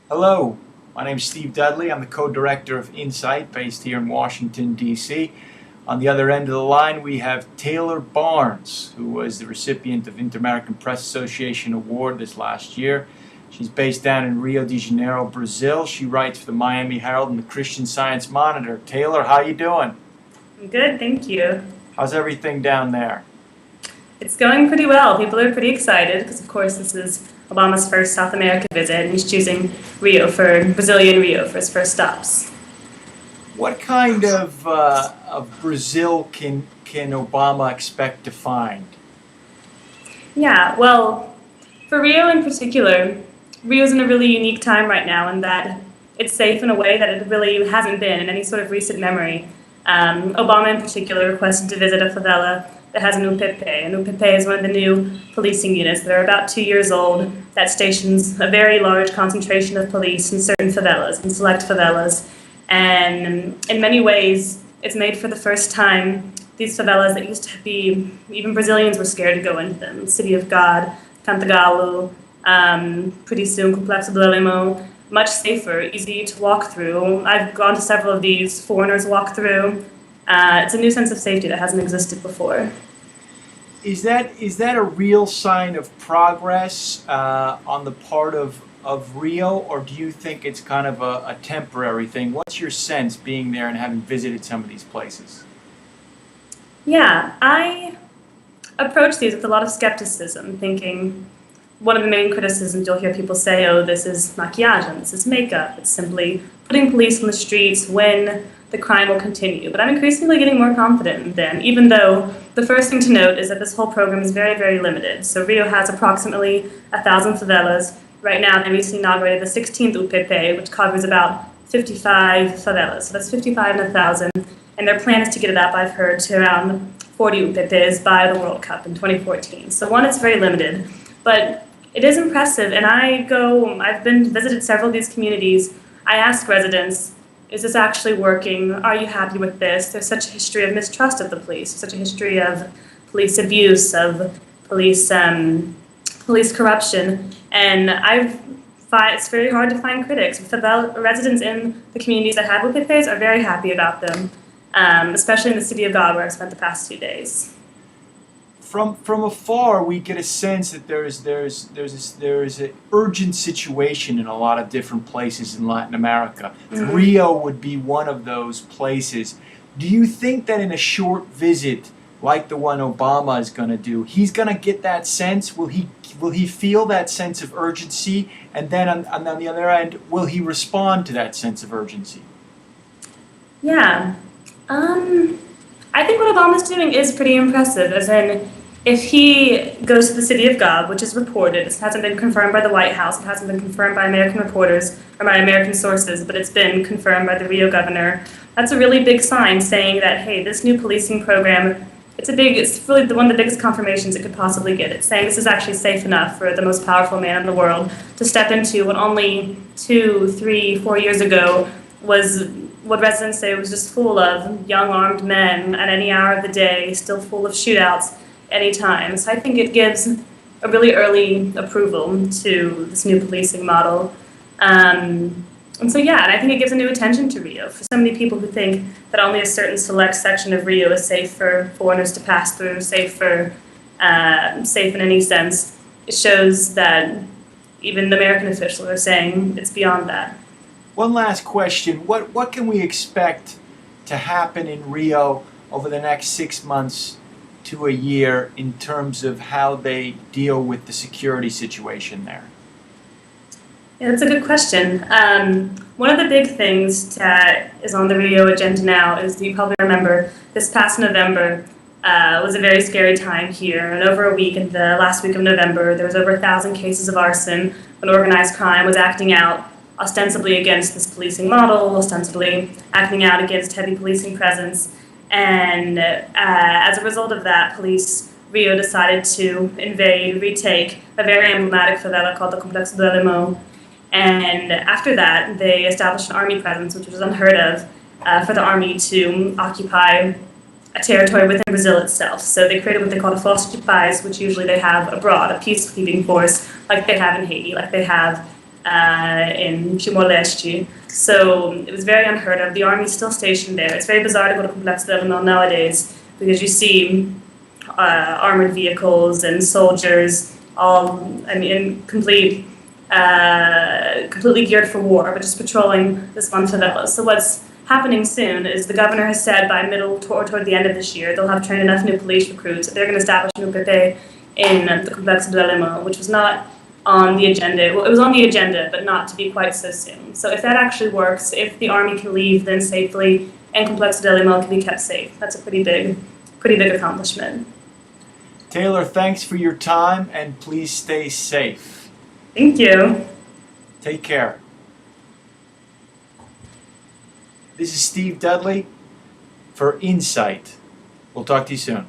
Hello, my name is Steve Dudley. I'm the co-director of Insight based here in Washington, D.C. On the other end of the line, we have Taylor Barnes, who was the recipient of Inter-American Press Association Award this last year. She's based down in Rio de Janeiro, Brazil. She writes for the Miami Herald and the Christian Science Monitor. Taylor, how you doing? I'm good, thank you. How's everything down there? It's going pretty well. People are pretty excited because, of course, this is Obama's first South America visit, and he's choosing Brazilian Rio for his first stops. What kind of Brazil can Obama expect to find? Yeah, well, for Rio in particular, Rio's in a really unique time right now in that it's safe in a way that it really hasn't been in any sort of recent memory. Obama in particular requested to visit a favela that has an UPP. An UPP is one of the new policing units that are about 2 years old that stations a very large concentration of police in certain favelas, in select favelas. And in many ways, it's made for the first time these favelas that used to be, even Brazilians were scared to go into them. City of God, Cantagalo, pretty soon Complexo do Alemão, much safer, easy to walk through. I've gone to several of these foreigners walk through. It's a new sense of safety that hasn't existed before. Is that a real sign of progress on the part of Rio, or do you think it's kind of a temporary thing? What's your sense being there and having visited some of these places? Yeah, I approach these with a lot of skepticism, thinking one of the main criticisms you'll hear people say, oh, this is maquiagem, this is makeup, it's simply putting police on the streets when the crime will continue. But I'm increasingly getting more confident in them, even though the first thing to note is that this whole program is very, very limited. So Rio has approximately 1,000 favelas. Right now, they recently inaugurated the 16th UPP, which covers about 55 favelas. So that's 55 and 1,000. And their plan is to get it up, I've heard, to around 40 UPPs by the World Cup in 2014. So one, it's very limited, but it is impressive. And I've been visited several of these communities. I ask residents, is this actually working? Are you happy with this? There's such a history of mistrust of the police, such a history of police abuse, of police corruption, and it's very hard to find critics. The residents in the communities that have UPPs are very happy about them, especially in the city of God, where I've spent the past 2 days. From afar, we get a sense that there is an urgent situation in a lot of different places in Latin America. Mm-hmm. Rio would be one of those places. Do you think that in a short visit like the one Obama is going to do, he's going to get that sense? Will he feel that sense of urgency? And then on the other end, will he respond to that sense of urgency? Yeah. I think what Obama's doing is pretty impressive, as in, if he goes to the City of God, which is reported, it hasn't been confirmed by the White House, it hasn't been confirmed by American reporters or by American sources, but it's been confirmed by the Rio governor, that's a really big sign saying that, hey, this new policing program, it's really one of the biggest confirmations it could possibly get. It's saying this is actually safe enough for the most powerful man in the world to step into what only 2, 3, 4 years ago was what residents say was just full of young armed men at any hour of the day, still full of shootouts anytime. So I think it gives a really early approval to this new policing model. And I think it gives a new attention to Rio. For so many people who think that only a certain select section of Rio is safe for foreigners to pass through, safe in any sense, it shows that even the American officials are saying it's beyond that. One last question. What can we expect to happen in Rio over the next 6 months to a year in terms of how they deal with the security situation there? Yeah, that's a good question. One of the big things that is on the Rio agenda now is, you probably remember, this past November was a very scary time here. And over a week, in the last week of November, there was over 1,000 cases of arson when organized crime was acting out ostensibly against this policing model, ostensibly acting out against heavy policing presence. And as a result of that, Rio decided to retake a very emblematic favela called the Complexo do Alemão. And after that, they established an army presence, which was unheard of for the army to occupy a territory within Brazil itself. So they created what they call a força de paz, which usually they have abroad, a peacekeeping force, like they have in Haiti, like they have in Timor-Leste. So it was very unheard of. The army's still stationed there. It's very bizarre to go to Complexo del Limón nowadays because you see armored vehicles and soldiers all, in completely geared for war, but just patrolling this Montevilla. So what's happening soon is the governor has said by toward the end of this year, they'll have trained enough new police recruits that they're going to establish a new PP in the Complexo del Limón, which was not on the agenda. Well, it was on the agenda, but not to be quite so soon. So if that actually works, if the army can leave then safely and Complexo del Limón can be kept safe, that's a pretty big accomplishment. Taylor, thanks for your time, and please stay safe. Thank you. Take care. This is Steve Dudley for Insight. We'll talk to you soon.